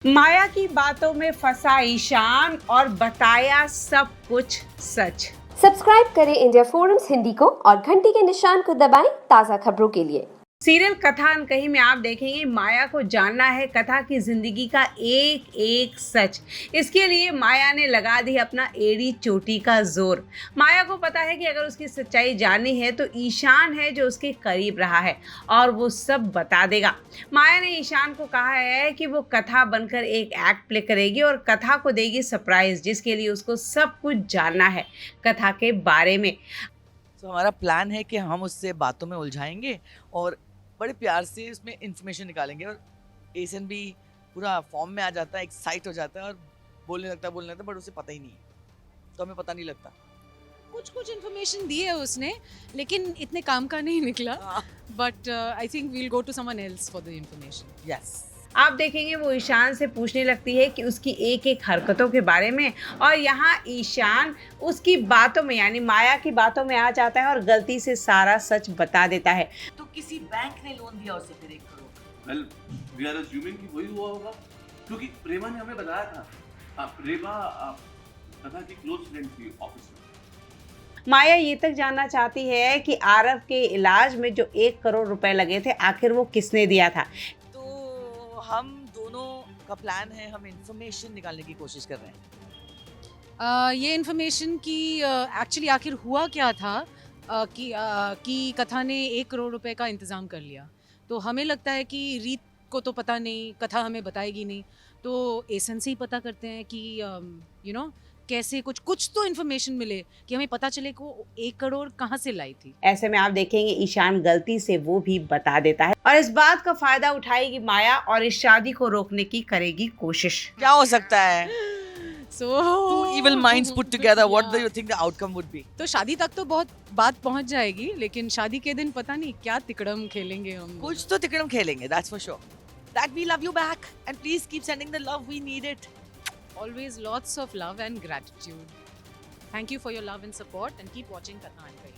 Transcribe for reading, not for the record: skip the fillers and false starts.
माया की बातों में फंसा ईशान और बताया सब कुछ सच। सब्सक्राइब करें इंडिया फोरम्स हिंदी को और घंटी के निशान को दबाएं ताज़ा खबरों के लिए। सीरियल कथा अनकही में आप देखेंगे माया को जानना है कथा की जिंदगी का एक एक सच। इसके लिए माया ने लगा दी अपना एड़ी चोटी का जोर। माया को पता है कि अगर उसकी सच्चाई जाननी है तो ईशान है जो उसके करीब रहा है और वो सब बता देगा। माया ने ईशान को कहा है कि वो कथा बनकर एक एक्ट प्ले करेगी और कथा को देगी सरप्राइज, जिसके लिए उसको सब कुछ जानना है कथा के बारे में। तो हमारा प्लान है कि हम उससे बातों में उलझाएंगे और बड़े प्यार से उसमें इंफॉर्मेशन निकालेंगे और एसन भी पूरा फॉर्म में आ जाता है, एक्साइट हो जाता है और बोलने लगता है बट उसे पता ही नहीं है, तो हमें पता नहीं लगता। कुछ इन्फॉर्मेशन दी है उसने, लेकिन इतने काम का नहीं निकला। But I think we'll go to someone else for the information. Yes, आप देखेंगे वो ईशान से पूछने लगती है कि उसकी एक एक हरकतों के बारे में, और यहाँ ईशान उसकी बातों में यानी माया की बातों में आ जाता है और गलती से सारा सच बता देता है। तो किसी बैंक ने लोन दिया उसे फिर 1 crore. Well we are assuming कि वही हुआ होगा, क्योंकि प्रेमा ने हमें बताया था। प्रेमा कथा की क्लोज फ्रेंड थी ऑफिस में। माया ये तक जानना चाहती है कि आरव के इलाज में जो 1 करोड़ रुपए लगे थे आखिर वो किसने दिया था। तो हम दोनों का प्लान है, हम इंफॉर्मेशन निकालने की कोशिश कर रहे हैं। ये इन्फॉर्मेशन की एक्चुअली आखिर हुआ क्या था कि कथा ने 1 करोड़ रुपए का इंतज़ाम कर लिया। तो हमें लगता है कि रीत को तो पता नहीं, कथा हमें बताएगी नहीं, तो एसन से ही पता करते हैं कि कैसे कुछ तो इन्फॉर्मेशन मिले कि हमें पता चले कि वो 1 करोड़ कहाँ से लाई थी। ऐसे में आप देखेंगे ईशान गलती से वो भी बता देता है और इस बात का फायदा उठाएगी माया और इस शादी को रोकने की करेगी कोशिश। क्या हो सकता है? So Two evil minds put together, what do you think the outcome would be? तो शादी तक तो बहुत बात पहुंच जाएगी, लेकिन शादी के दिन पता नहीं क्या तिकड़म खेलेंगे हम। कुछ तो तिकड़म खेलेंगे, that's for sure. That we love you back and please keep sending the love, we need it. Always lots of love and gratitude. Thank you for your love and support and keep watching Katha Ankari.